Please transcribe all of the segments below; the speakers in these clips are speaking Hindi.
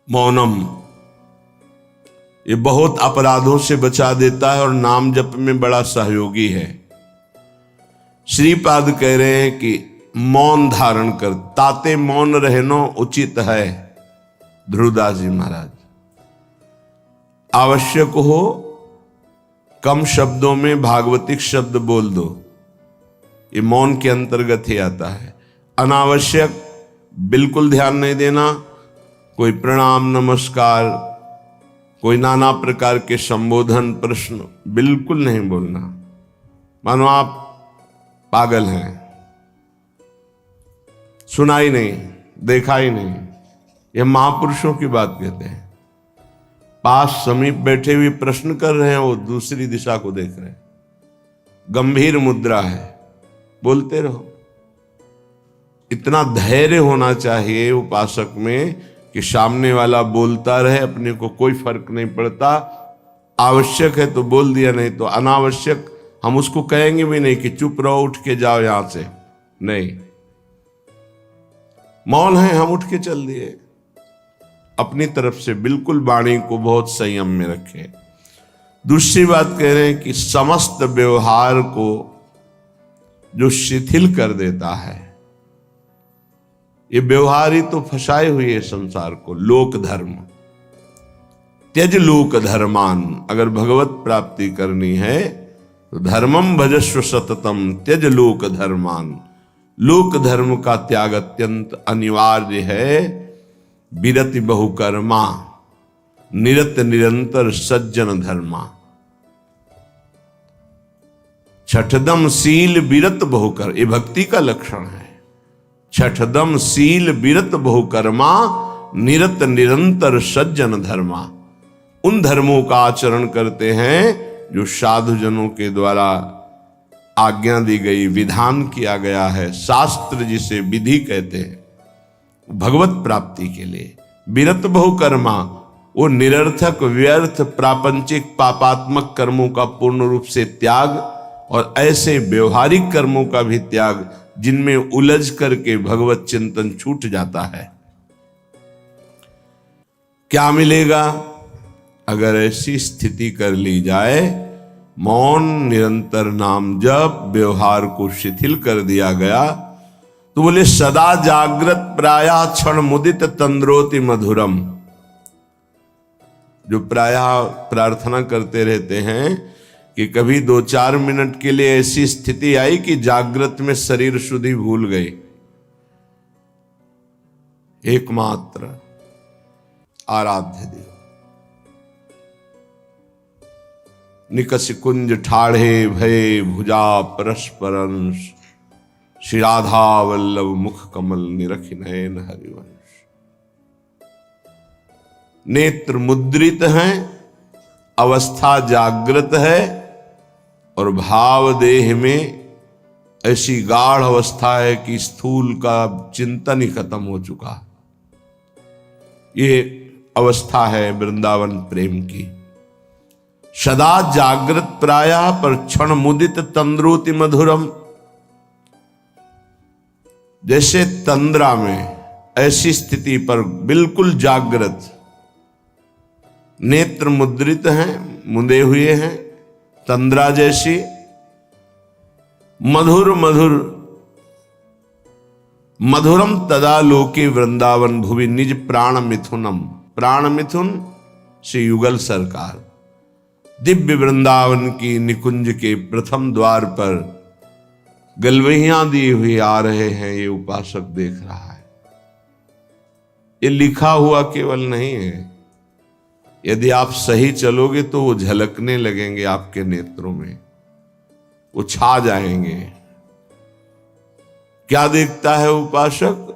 मौनम ये बहुत अपराधों से बचा देता है और नाम जप में बड़ा सहयोगी है। श्रीपाद कह रहे हैं कि मौन धारण कर, ताते मौन रहनो उचित है। ध्रुवदास जी महाराज, आवश्यक हो कम शब्दों में भागवतिक शब्द बोल दो, ये मौन के अंतर्गत ही आता है। अनावश्यक बिल्कुल ध्यान नहीं देना, कोई प्रणाम नमस्कार, कोई नाना प्रकार के संबोधन प्रश्न बिल्कुल नहीं बोलना, मानो आप पागल हैं, सुना ही नहीं, देखा ही नहीं। यह महापुरुषों की बात कहते हैं। पास समीप बैठे हुए प्रश्न कर रहे हैं, वो दूसरी दिशा को देख रहे हैं, गंभीर मुद्रा है, बोलते रहो। इतना धैर्य होना चाहिए उपासक में कि सामने वाला बोलता रहे, अपने को कोई फर्क नहीं पड़ता। आवश्यक है तो बोल दिया, नहीं तो अनावश्यक हम उसको कहेंगे भी नहीं कि चुप रहो, उठ के जाओ यहां से, नहीं। मौन है, हम उठ के चल दिए। अपनी तरफ से बिल्कुल वाणी को बहुत संयम में रखें। दूसरी बात कह रहे हैं कि समस्त व्यवहार को जो शिथिल कर देता है, ये व्यवहार ही तो फंसाए हुए है संसार को। लोक धर्म, त्यज लोक धर्मान, अगर भगवत प्राप्ति करनी है तो धर्मम भजस्व सततम त्यज लोक धर्मान। लोक धर्म का त्याग अत्यंत अनिवार्य है। विरति बहुकर्मा निरत निरंतर सज्जन धर्मा। छठदम शील विरत बहुकर, ये भक्ति का लक्षण है। छठदम शील विरत बहुकर्मा निरत निरंतर सज्जन धर्मा। उन धर्मों का आचरण करते हैं जो साधु जनों के द्वारा आज्ञा दी गई, विधान किया गया है। शास्त्र जिसे विधि कहते हैं, भगवत प्राप्ति के लिए। विरत बहुकर्मा, वो निरर्थक व्यर्थ प्रापंचिक पापात्मक कर्मों का पूर्ण रूप से त्याग, और ऐसे व्यवहारिक कर्मों का भी त्याग जिनमें उलझ करके भगवत चिंतन छूट जाता है। क्या मिलेगा अगर ऐसी स्थिति कर ली जाए? मौन, निरंतर नाम जप, व्यवहार को शिथिल कर दिया गया तो बोले सदा जागृत प्रायः क्षण मुदित तंद्रोति मधुरम। जो प्रायः प्रार्थना करते रहते हैं कि कभी 2-4 मिनट के लिए ऐसी स्थिति आई कि जागृत में शरीर शुद्धि भूल गई। एकमात्र आराध्य देव निकष कुंज ठाढ़े भय भुजा परस्परंश। श्री राधा वल्लभ मुख कमल निरख नयन हरिवंश। नेत्र मुद्रित हैं, अवस्था जागृत है, और भाव देह में ऐसी गाढ़ अवस्था है कि स्थूल का चिंतन ही खत्म हो चुका। ये अवस्था है वृंदावन प्रेम की। सदा जागृत प्रायः पर क्षण मुदित तंद्रोति मधुरम। जैसे तंद्रा में, ऐसी स्थिति पर बिल्कुल जागृत, नेत्र मुद्रित हैं, मुंदे हुए हैं, तंद्रा जैसी। मधुर मधुर मधुरम तदा लोके वृंदावन भुवि निज प्राण मिथुनम। प्राण मिथुन श्री युगल सरकार दिव्य वृंदावन की निकुंज के प्रथम द्वार पर गलवहियां दी हुई आ रहे हैं। ये उपासक देख रहा है। ये लिखा हुआ केवल नहीं है, यदि आप सही चलोगे तो वो झलकने लगेंगे आपके नेत्रों में, वो छा जाएंगे। क्या देखता है उपासक?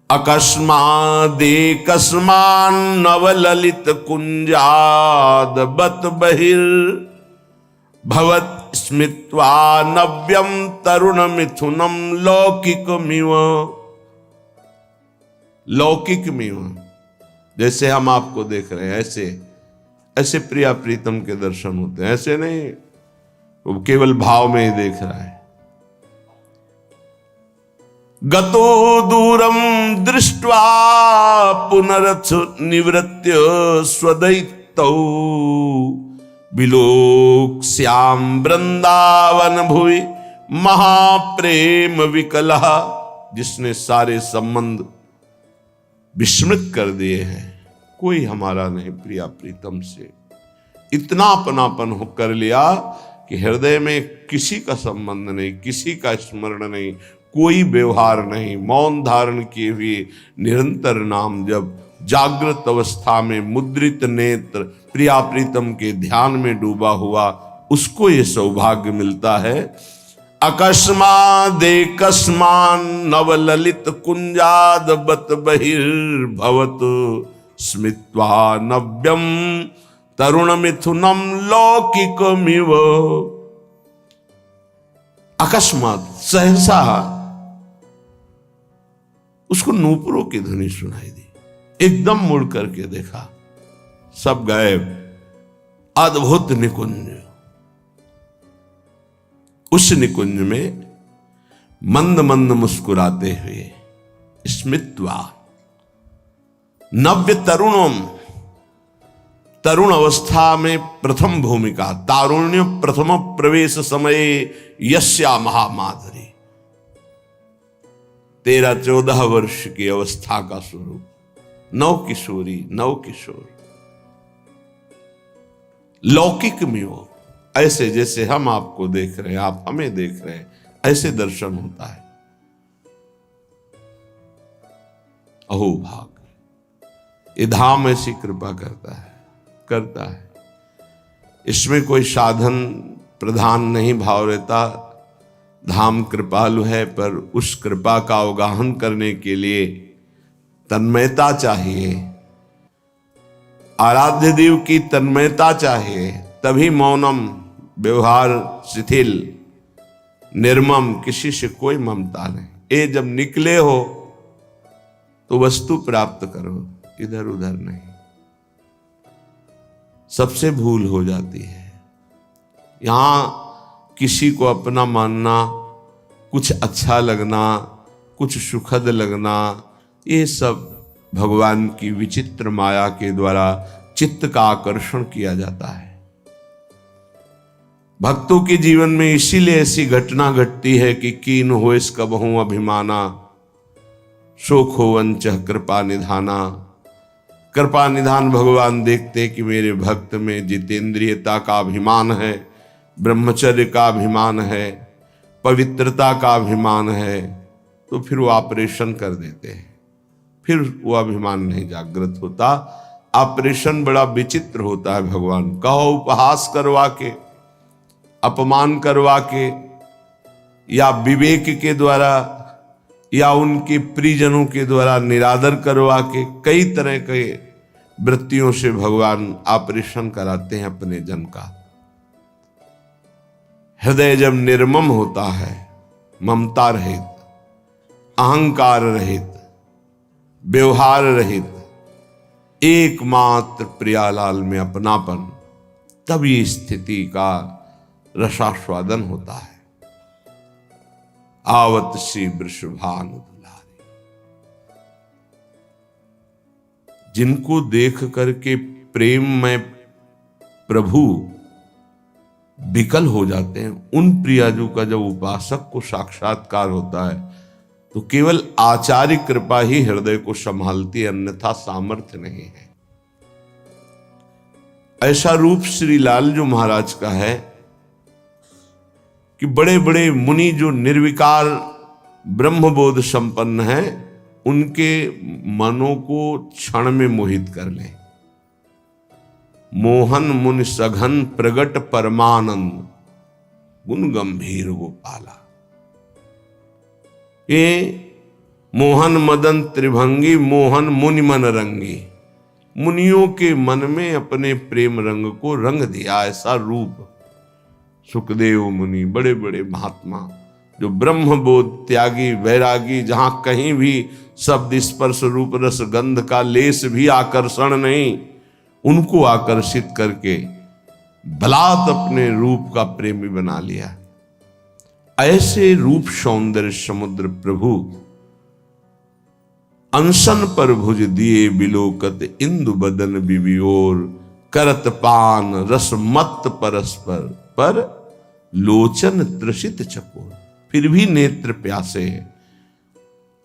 अकस्मादेकस्मान नवललित कुंजाद बत बहिर भवत स्मित्वा नव्यम तरुण मिथुनम लौकिकमिव। लौकिकमिव, जैसे हम आपको देख रहे हैं ऐसे ऐसे प्रिया प्रीतम के दर्शन होते हैं। ऐसे नहीं वो केवल भाव में ही देख रहा है। गतो दूरम दृष्ट्वा पुनरथ निवृत्य स्वदैतौ विलोक्ष्याम वृंदावन भुवि महाप्रेम विकलः। जिसने सारे संबंध विस्मृत कर दिए हैं, कोई हमारा नहीं प्रिया प्रीतम से, इतना अपनापन हो कर लिया कि हृदय में किसी का संबंध नहीं, किसी का स्मरण नहीं, कोई व्यवहार नहीं, मौन धारण किए हुए निरंतर नाम जब जागृत अवस्था में मुद्रित नेत्र प्रिया प्रीतम के ध्यान में डूबा हुआ, उसको ये सौभाग्य मिलता है। अकस्मादेकस्मान नवललित कुंजाद बत बहिर्भवत स्मित्वा नव्यम तरुण मिथुनम लौकिकमिव। अकस्मात सहसा उसको नूपुरों की ध्वनि सुनाई दी, एकदम मुड़ करके देखा, सब गायब। अद्भुत निकुंज, उस निकुंज में मंद मंद मुस्कुराते हुए स्मित्वा नव्य तरुणम, तरुण अवस्था में प्रथम भूमिका, तारुण्य प्रथम प्रवेश समय यस्या महामाधुरी, 13-14 वर्ष की अवस्था का स्वरूप, नव किशोरी नव किशोर, लौकिक में ऐसे जैसे हम आपको देख रहे हैं, आप हमें देख रहे हैं, ऐसे दर्शन होता है। अहो भाग, ये धाम ऐसी कृपा करता है। इसमें कोई साधन प्रधान नहीं भाव रहता। धाम कृपालु है, पर उस कृपा का अवगाहन करने के लिए तन्मयता चाहिए, आराध्य देव की तन्मयता चाहिए, तभी मौनम, व्यवहार शिथिल, निर्मम, किसी से कोई ममता नहीं। ये जब निकले हो तो वस्तु प्राप्त करो, इधर उधर नहीं। सबसे भूल हो जाती है। यहां किसी को अपना मानना, कुछ अच्छा लगना, कुछ सुखद लगना, ये सब भगवान की विचित्र माया के द्वारा चित्त का आकर्षण किया जाता है। भक्तों के जीवन में इसीलिए ऐसी घटना घटती है कि कीन हो इस कबहू अभिमाना, शोक हो वंच कृपा निधाना। कृपा निधान भगवान देखते कि मेरे भक्त में जितेंद्रियता का अभिमान है, ब्रह्मचर्य का अभिमान है, पवित्रता का अभिमान है, तो फिर वो ऑपरेशन कर देते हैं। फिर वो अभिमान नहीं जागृत होता। ऑपरेशन बड़ा विचित्र होता है। भगवान कहो उपहास करवा के, अपमान करवा के, या विवेक के द्वारा, या उनके प्रियजनों के द्वारा निरादर करवा के, कई तरह के वृत्तियों से भगवान ऑपरेशन कराते हैं अपने जन का। हृदय जब निर्मम होता है, ममता रहित, अहंकार रहित, व्यवहार रहित, एकमात्र प्रियालाल में अपनापन, तब ये स्थिति का रसास्वादन होता है। आवत श्री वृषभानु दुलारी, जिनको देख करके प्रेम में प्रभु विकल हो जाते हैं, उन प्रियाजू का जब उपासक को साक्षात्कार होता है तो केवल आचार्य कृपा ही हृदय को संभालती है, अन्यथा सामर्थ्य नहीं है। ऐसा रूप श्री लालजू महाराज का है कि बड़े बड़े मुनि जो निर्विकार ब्रह्मबोध संपन्न हैं, उनके मनों को क्षण में मोहित कर ले। मोहन मुनि सघन प्रगट परमानंद, गुण गंभीर गोपाला। ये मोहन मदन त्रिभंगी, मोहन मुनि मन रंगी, मुनियों के मन में अपने प्रेम रंग को रंग दिया। ऐसा रूप सुखदेव मुनि, बड़े बड़े महात्मा जो ब्रह्मबोध त्यागी वैरागी, जहां कहीं भी शब्द स्पर्श रूप रस गंध का लेस भी आकर्षण नहीं, उनको आकर्षित करके बलात् अपने रूप का प्रेमी बना लिया। ऐसे रूप सौंदर्य समुद्र प्रभु अनशन पर भुज दिए बिलोकत इंदु बदन बिबियोर, करत पान रस मत परस्पर, पर लोचन त्रसित चकोर। फिर भी नेत्र प्यासे हैं।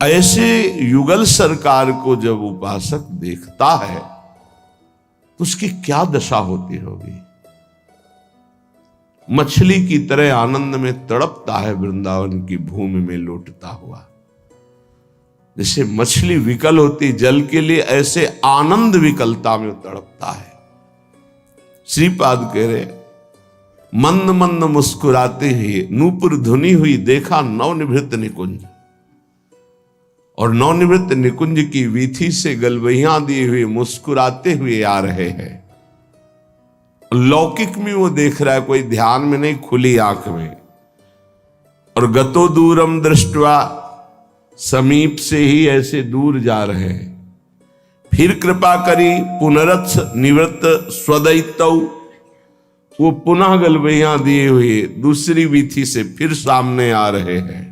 ऐसे युगल सरकार को जब उपासक देखता है तो उसकी क्या दशा होती होगी। मछली की तरह आनंद में तड़पता है वृंदावन की भूमि में लौटता हुआ। जैसे मछली विकल होती जल के लिए, ऐसे आनंद विकलता में तड़पता है। श्रीपाद कह रहे, मंद मंद मुस्कुराते हुए नूपुर धुनी हुई देखा नवनिवृत्त निकुंज, और नवनिवृत्त निकुंज की वीथी से गलवहियां दिए हुए मुस्कुराते हुए आ रहे हैं। लौकिक में वो देख रहा है, कोई ध्यान में नहीं, खुली आंख में। और गतो दूरम दृष्टवा, समीप से ही ऐसे दूर जा रहे हैं। फिर कृपा करी पुनरथ निवृत्त स्वदैतौ, वो पुनः गलवहियां दिए हुए दूसरी वीथी से फिर सामने आ रहे हैं।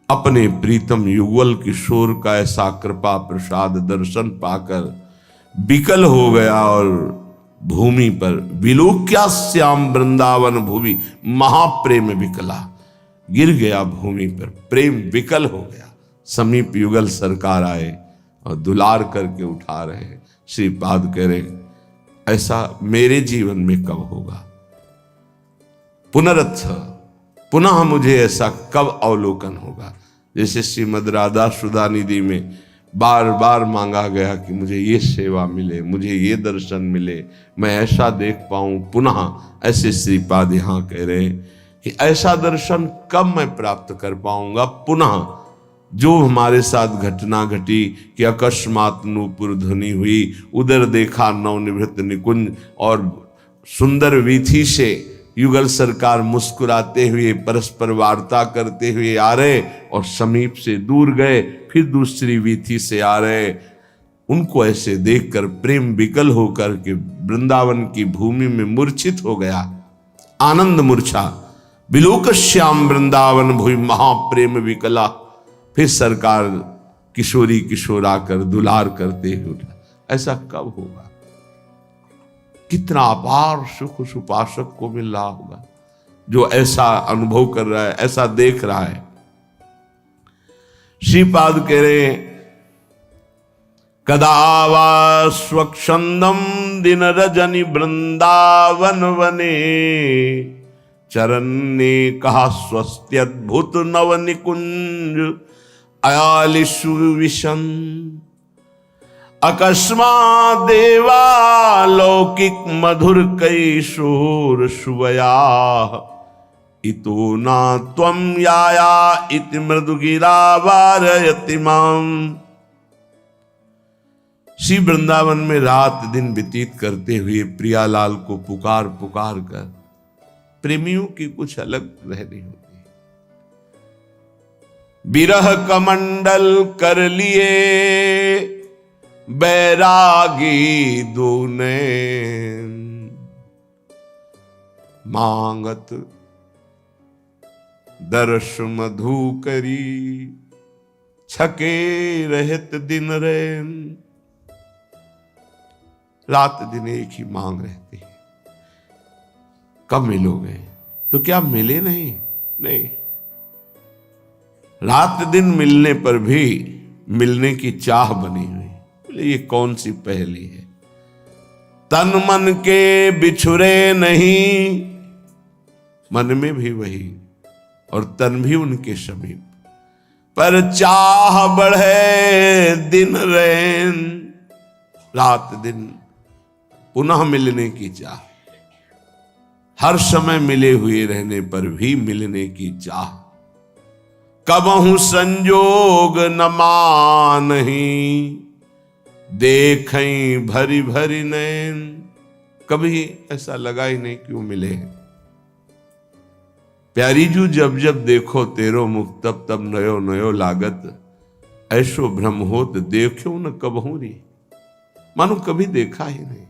अपने प्रीतम युगल किशोर का ऐसा कृपा प्रसाद दर्शन पाकर विकल हो गया और भूमि पर विलोक्या श्याम वृंदावन भूमि महाप्रेम विकला, गिर गया भूमि पर, प्रेम विकल हो गया। समीप युगल सरकार आए और दुलार करके उठा रहे। श्रीपाद कह रहे, ऐसा मेरे जीवन में कब होगा। पुनरथ, पुनः मुझे ऐसा कब अवलोकन होगा। जैसे श्रीमद राधा सुधा निधि में बार बार मांगा गया कि मुझे ये सेवा मिले, मुझे ये दर्शन मिले, मैं ऐसा देख पाऊं पुनः। ऐसे श्रीपाद यहां कह रहे हैं कि ऐसा दर्शन कब मैं प्राप्त कर पाऊंगा पुनः। जो हमारे साथ घटना घटी कि अकस्मात नूपुर ध्वनि हुई, उधर देखा नवनिवृत्त निकुंज, और सुंदर वीथी से युगल सरकार मुस्कुराते हुए परस्पर वार्ता करते हुए आ रहे, और समीप से दूर गए, फिर दूसरी वीथी से आ रहे। उनको ऐसे देखकर प्रेम विकल होकर के वृंदावन की भूमि में मूर्छित हो गया। आनंद मूर्छा, विलोक श्याम वृंदावन भूमि महाप्रेम विकला। फिर सरकार किशोरी किशोर आकर दुलार करते हुए उठा। ऐसा कब होगा। कितना अपार सुख उस उपासक को मिल रहा होगा जो ऐसा अनुभव कर रहा है, ऐसा देख रहा है। श्रीपाद कह रहे, कदा वा स्वच्छंदम दिन रजनी वृंदावन वने, चरण ने कहा स्वस्त्यद्भुत नव निकुंज अयालिशु विशन। अकस्मात् देवा लौकिक मधुर कैशोर शुवया, इतो ना त्वं याया इति मृदुगिरा वारयति माम। श्री वृंदावन में रात दिन व्यतीत करते हुए प्रियालाल को पुकार पुकार कर प्रेमियों की कुछ अलग रहनी होती। विरह कमंडल कर लिए बैरागी दूने, मांगत दर्श मधु करी छके रहत दिन रैन। रात दिन एक ही मांग रहती है, कब मिलोगे। तो क्या मिले नहीं? नहीं, रात दिन मिलने पर भी मिलने की चाह बनी हुई। ये कौन सी पहेली है। तन मन के बिछुरे नहीं, मन में भी वही और तन भी उनके समीप, पर चाह बढ़े दिन रैन। रात दिन पुनः मिलने की चाह, हर समय मिले हुए रहने पर भी मिलने की चाह। कबहु संजोग न मानही, देखें भरी भरी नैन। कभी ऐसा लगा ही नहीं कि वो मिले। प्यारी जू जब जब देखो तेरो मुख, तब तब नयो नयो लागत। ऐसो भ्रम होत देखो न कबहू री। मानो कभी देखा ही नहीं,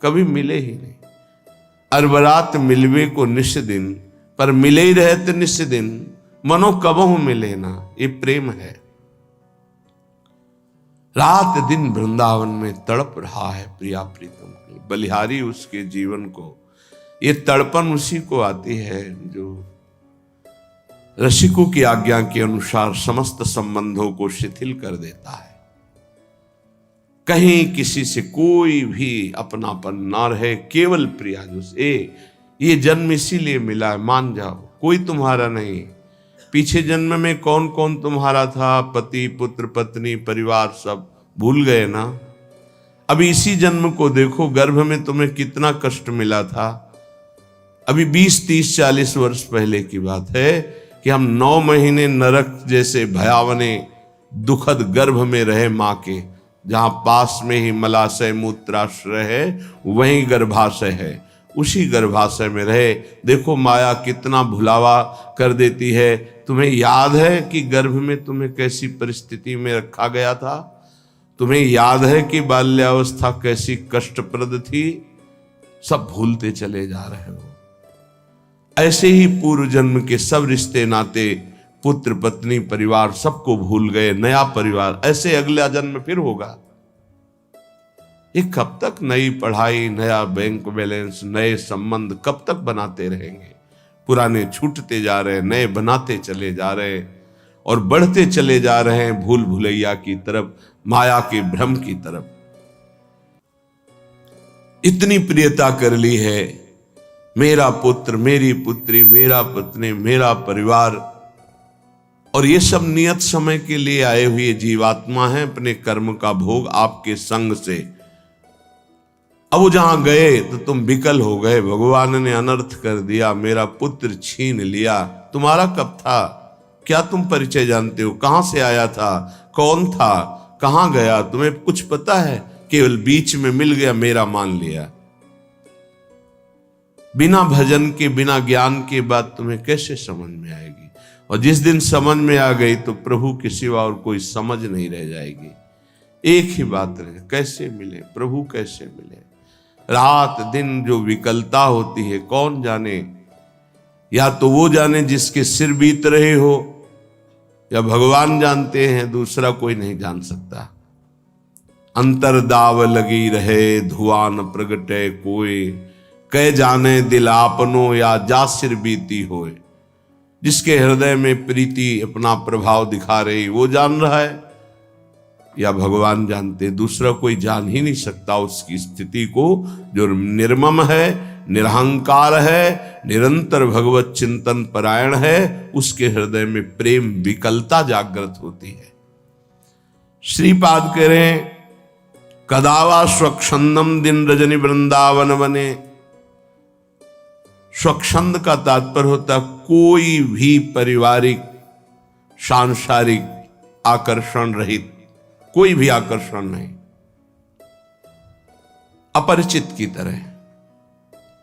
कभी मिले ही नहीं। अरबरात मिलवे को निश दिन, पर मिले ही रहते निश दिन। मनो कबहू मिले ना, ये प्रेम है। रात दिन वृंदावन में तड़प रहा है प्रिया प्रीतम के। बलिहारी उसके जीवन को, ये तड़पन उसी को आती है जो रसिकों की आज्ञा के अनुसार समस्त संबंधों को शिथिल कर देता है। कहीं किसी से कोई भी अपनापन ना रहे, केवल प्रिया जो ये जन्म इसीलिए मिला है, मान जाओ, कोई तुम्हारा नहीं। पीछे जन्म में कौन कौन तुम्हारा था, पति पुत्र पत्नी परिवार सब भूल गए ना। अभी इसी जन्म को देखो, गर्भ में तुम्हें कितना कष्ट मिला था। अभी 20 30 40 वर्ष पहले की बात है कि हम 9 महीने नरक जैसे भयावने दुखद गर्भ में रहे माँ के, जहां पास में ही मलाशय मूत्राश्रय है, वहीं गर्भाशय है, उसी गर्भाशय में रहे। देखो माया कितना भुलावा कर देती है। तुम्हें याद है कि गर्भ में तुम्हें कैसी परिस्थिति में रखा गया था? तुम्हें याद है कि बाल्यावस्था कैसी कष्टप्रद थी? सब भूलते चले जा रहे हो। ऐसे ही पूर्व जन्म के सब रिश्ते नाते, पुत्र पत्नी परिवार सबको भूल गए। नया परिवार, ऐसे अगला जन्म फिर होगा। ये कब तक नई पढ़ाई, नया बैंक बैलेंस, नए संबंध कब तक बनाते रहेंगे? पुराने छूटते जा रहे, नए बनाते चले जा रहे और बढ़ते चले जा रहे हैं भूल भुलैया की तरफ, माया के भ्रम की तरफ। इतनी प्रियता कर ली है, मेरा पुत्र, मेरी पुत्री, मेरा पत्नी, मेरा परिवार, और ये सब नियत समय के लिए आए हुए जीवात्मा हैं, अपने कर्म का भोग आपके संग से। अब वो जहां गए तो तुम विकल हो गए, भगवान ने अनर्थ कर दिया, मेरा पुत्र छीन लिया। तुम्हारा कब था? क्या तुम परिचय जानते हो? कहां से आया था? कौन था? कहां गया? तुम्हें कुछ पता है? केवल बीच में मिल गया, मेरा मान लिया। बिना भजन के, बिना ज्ञान के बात तुम्हें कैसे समझ में आएगी? और जिस दिन समझ में आ गई तो प्रभु के सिवा और कोई समझ नहीं रह जाएगी। एक ही बात रहे, कैसे मिले प्रभु, कैसे मिले? रात दिन जो विकलता होती है, कौन जाने? या तो वो जाने जिसके सिर बीत रहे हो, या भगवान जानते हैं, दूसरा कोई नहीं जान सकता। अंतर दाव लगी रहे, धुआं न प्रगटे कोई, कह जाने दिल आपनो या जा सिर बीती होए। जिसके हृदय में प्रीति अपना प्रभाव दिखा रही, वो जान रहा है, या भगवान जानते, दूसरा कोई जान ही नहीं सकता उसकी स्थिति को। जो निर्मम है, निरहंकार है, निरंतर भगवत चिंतन परायण है, उसके हृदय में प्रेम विकलता जागृत होती है। श्रीपाद कह रहे हैं, कदावा स्वच्छंदम दिन रजनी वृंदावन बने। स्वच्छंद का तात्पर्य होता कोई भी पारिवारिक सांसारिक आकर्षण रहित, कोई भी आकर्षण नहीं, अपरिचित की तरह।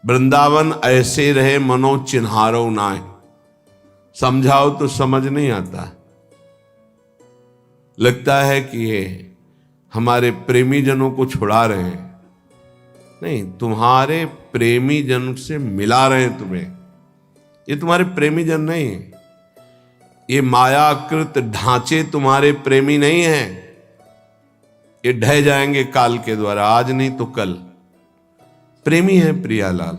वृंदावन ऐसे रहे मनो चिन्हारो नाय। समझाओ तो समझ नहीं आता, लगता है कि ये हमारे प्रेमी जनों को छुड़ा रहे हैं। नहीं, तुम्हारे प्रेमी जन से मिला रहे हैं तुम्हें। ये तुम्हारे प्रेमी जन नहीं है, ये मायाकृत ढांचे तुम्हारे प्रेमी नहीं हैं। ये ढह जाएंगे काल के द्वारा, आज नहीं तो कल। प्रेमी है प्रियालाल,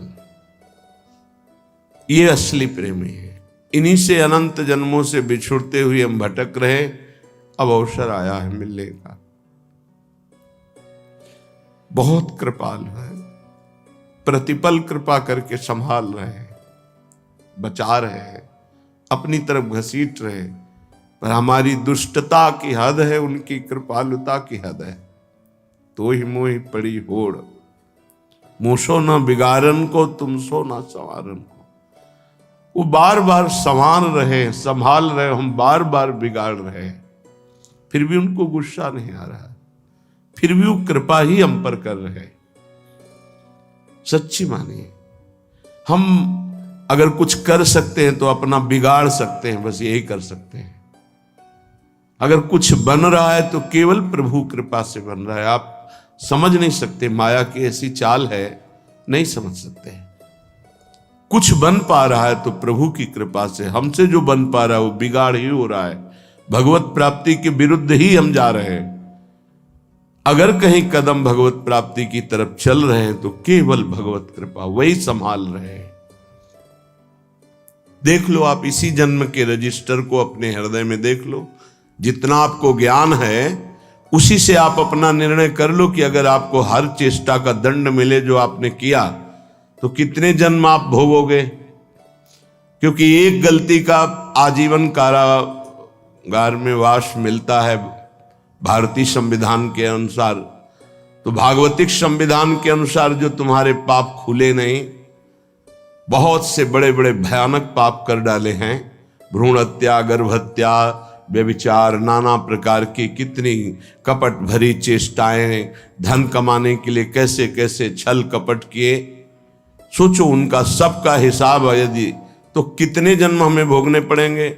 ये असली प्रेमी है। इन्हीं से अनंत जन्मों से बिछुड़ते हुए हम भटक रहे, अब अवसर आया है मिलने का। बहुत कृपाल है, प्रतिपल कृपा करके संभाल रहे हैं, बचा रहे हैं, अपनी तरफ घसीट रहे, पर हमारी दुष्टता की हद है, उनकी कृपालुता की हद है। तो ही मोहि पड़ी होड़, मूसो न बिगाड़न को, तुम सो न संवारन को। वो बार बार संवार रहे, संभाल रहे, हम बार बार बिगाड़ रहे हैं, फिर भी उनको गुस्सा नहीं आ रहा, फिर भी वो कृपा ही हम पर कर रहे हैं। सच्ची मानिए, हम अगर कुछ कर सकते हैं तो अपना बिगाड़ सकते हैं, बस यही कर सकते हैं। अगर कुछ बन रहा है तो केवल प्रभु कृपा से बन रहा है। आप समझ नहीं सकते, माया की ऐसी चाल है, नहीं समझ सकते। कुछ बन पा रहा है तो प्रभु की कृपा से, हमसे जो बन पा रहा है वो बिगाड़ ही हो रहा है। भगवत प्राप्ति के विरुद्ध ही हम जा रहे हैं। अगर कहीं कदम भगवत प्राप्ति की तरफ चल रहे हैं तो केवल भगवत कृपा वही संभाल रहे हैं। देख लो आप इसी जन्म के रजिस्टर को अपने हृदय में देख लो, जितना आपको ज्ञान है उसी से आप अपना निर्णय कर लो कि अगर आपको हर चेष्टा का दंड मिले जो आपने किया तो कितने जन्म आप भोगोगे। क्योंकि एक गलती का आजीवन कारागार में वास मिलता है भारतीय संविधान के अनुसार, तो भागवतिक संविधान के अनुसार जो तुम्हारे पाप खुले नहीं, बहुत से बड़े बड़े भयानक पाप कर डाले हैं, भ्रूण हत्या, गर्भ हत्या, व्यभिचार, नाना प्रकार की कितनी कपट भरी चेष्टाएं, धन कमाने के लिए कैसे कैसे छल कपट किए, सोचो उनका सबका हिसाब यदि तो कितने जन्म हमें भोगने पड़ेंगे।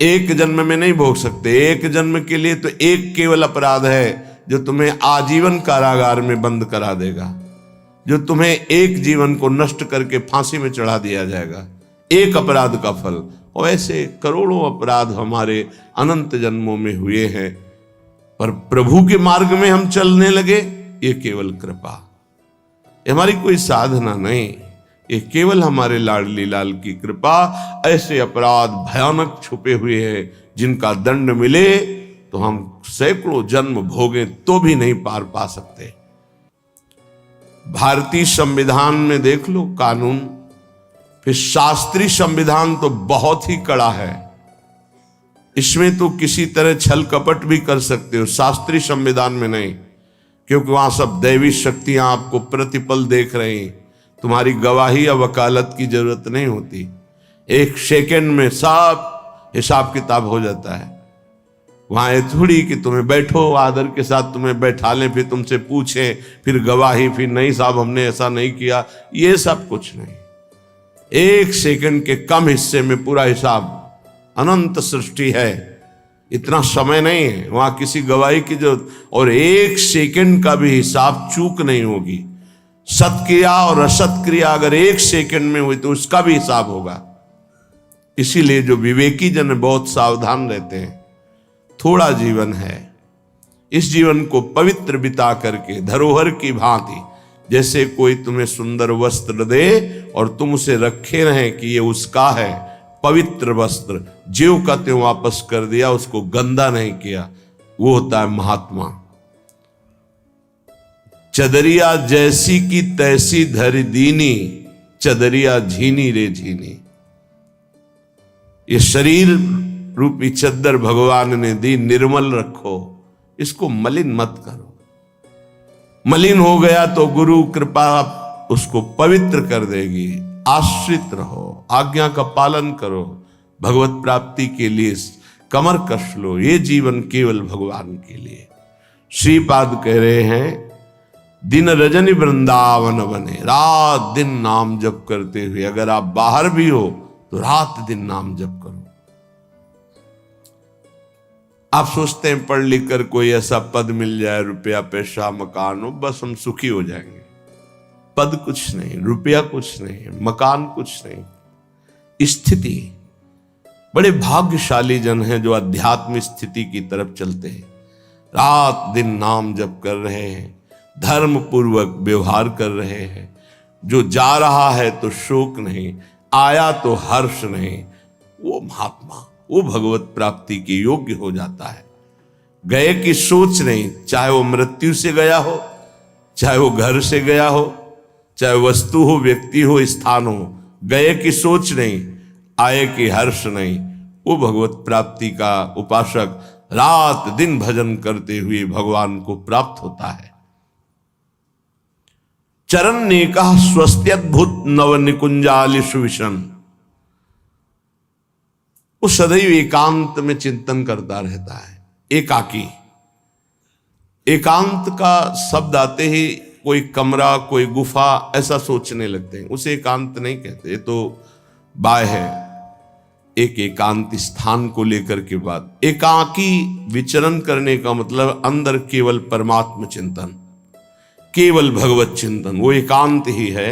एक जन्म में नहीं भोग सकते। एक जन्म के लिए तो एक केवल अपराध है जो तुम्हें आजीवन कारागार में बंद करा देगा, जो तुम्हें एक जीवन को नष्ट करके फांसी में चढ़ा दिया जाएगा, एक अपराध का फल। और ऐसे करोड़ों अपराध हमारे अनंत जन्मों में हुए हैं, पर प्रभु के मार्ग में हम चलने लगे, ये केवल कृपा, ये हमारी कोई साधना नहीं, ये केवल हमारे लाडली लाल की कृपा। ऐसे अपराध भयानक छुपे हुए हैं जिनका दंड मिले तो हम सैकड़ों जन्म भोगे तो भी नहीं पार पा सकते। भारतीय संविधान में देख लो कानून, फिर शास्त्रीय संविधान तो बहुत ही कड़ा है, इसमें तो किसी तरह छल कपट भी कर सकते हो, शास्त्रीय संविधान में नहीं, क्योंकि वहां सब दैवी शक्तियां आपको प्रतिपल देख रही, तुम्हारी गवाही या वकालत की जरूरत नहीं होती, एक सेकंड में सब हिसाब किताब हो जाता है। वहां ये थोड़ी कि तुम्हें बैठो आदर के साथ तुम्हें बैठा लें, फिर तुमसे पूछें, फिर गवाही, फिर नहीं साहब हमने ऐसा नहीं किया, ये सब कुछ नहीं। एक सेकंड के कम हिस्से में पूरा हिसाब, अनंत सृष्टि है, इतना समय नहीं है वहां किसी गवाही की जरूरत, और एक सेकंड का भी हिसाब चूक नहीं होगी। सत्क्रिया और असत क्रिया अगर एक सेकंड में हुई तो उसका भी हिसाब होगा। इसीलिए जो विवेकी जन बहुत सावधान रहते हैं, थोड़ा जीवन है, इस जीवन को पवित्र बिता करके धरोहर की भांति, जैसे कोई तुम्हें सुंदर वस्त्र दे और तुम उसे रखे रहें कि ये उसका है, पवित्र वस्त्र, ज्यों का त्यों वापस कर दिया, उसको गंदा नहीं किया, वो होता है महात्मा। चदरिया जैसी की तैसी धर दीनी, चदरिया झीनी रे झीनी। ये शरीर रूपी चद्दर भगवान ने दी, निर्मल रखो, इसको मलिन मत करो। मलिन हो गया तो गुरु कृपा उसको पवित्र कर देगी। आश्रित रहो, आज्ञा का पालन करो, भगवत प्राप्ति के लिए कमर कस लो, ये जीवन केवल भगवान के लिए। श्रीपाद कह रहे हैं, दिन रजनी वृंदावन बने, रात दिन नाम जप करते हुए, अगर आप बाहर भी हो तो रात दिन नाम जप करो। आप सोचते हैं पढ़ लिख कर कोई ऐसा पद मिल जाए, रुपया पैसा मकान हो, बस हम सुखी हो जाएंगे। पद कुछ नहीं, रुपया कुछ नहीं, मकान कुछ नहीं, स्थिति। बड़े भाग्यशाली जन हैं जो अध्यात्म स्थिति की तरफ चलते हैं, रात दिन नाम जप कर रहे हैं, धर्म पूर्वक व्यवहार कर रहे हैं। जो जा रहा है तो शोक नहीं, आया तो हर्ष नहीं, वो महात्मा, वो भगवत प्राप्ति के योग्य हो जाता है। गए की सोच नहीं, चाहे वो मृत्यु से गया हो, चाहे वो घर से गया हो, चाहे वस्तु हो, व्यक्ति हो, स्थान हो, गए की सोच नहीं, आए की हर्ष नहीं, वो भगवत प्राप्ति का उपासक रात दिन भजन करते हुए भगवान को प्राप्त होता है। चरण ने कहा स्वस्त्यद्भुत नव निकुंजालिशु विशन, वो सदैव एकांत में चिंतन करता रहता है। एकाकी, एकांत का शब्द आते ही कोई कमरा, कोई गुफा ऐसा सोचने लगते हैं, उसे एकांत नहीं कहते, ये तो बाय है। एक एकांत स्थान को लेकर के बात, एकाकी विचरण करने का मतलब अंदर केवल परमात्म चिंतन, केवल भगवत चिंतन, वो एकांत ही है।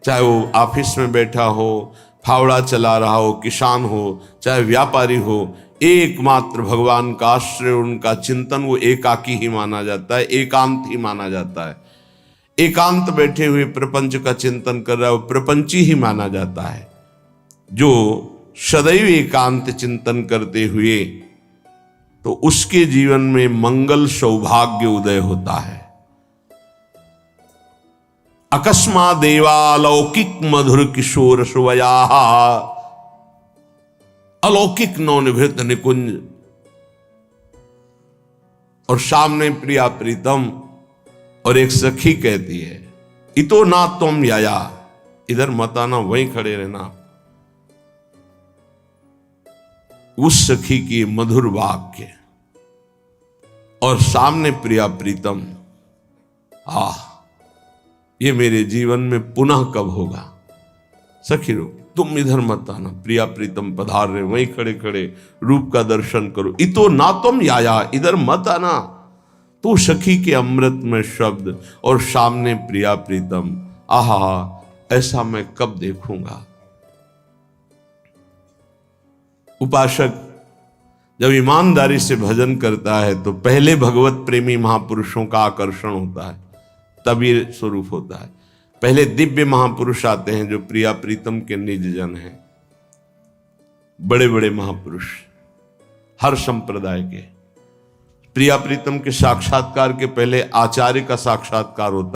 चाहे वो ऑफिस में बैठा हो, फावड़ा चला रहा हो, किसान हो, चाहे व्यापारी हो, एकमात्र भगवान का आश्रय, उनका चिंतन, वो एकाकी ही माना जाता है, एकांत ही माना जाता है। एकांत बैठे हुए प्रपंच का चिंतन कर रहा है वो प्रपंची ही माना जाता है। जो सदैव एकांत चिंतन करते हुए, तो उसके जीवन में मंगल सौभाग्य उदय होता है। अकस्मा देवालौकिक मधुर किशोर सुवया, अलौकिक नवनिभृत निकुंज, और सामने प्रिया प्रीतम, और एक सखी कहती है इतो ना तुम याया, इधर मत आना, वहीं खड़े रहना। उस सखी की मधुर वाक्य और सामने प्रिया प्रीतम, ये मेरे जीवन में पुनः कब होगा। सखी रो, तुम इधर मत आना, प्रिया प्रीतम पधार रहे, वहीं खड़े खड़े रूप का दर्शन करो। इतो ना तुम याया, इधर मत आना। तो सखी के अमृत में शब्द और सामने प्रिया प्रीतम, आहा, ऐसा मैं कब देखूंगा। उपासक जब ईमानदारी से भजन करता है तो पहले भगवत प्रेमी महापुरुषों का आकर्षण होता है, तब ये स्वरूप होता है। पहले दिव्य महापुरुष आते हैं जो प्रिया प्रीतम के निज जन हैं, बड़े बड़े महापुरुष हर संप्रदाय के। प्रिया प्रीतम के साक्षात्कार के पहले आचार्य का साक्षात्कार होता है।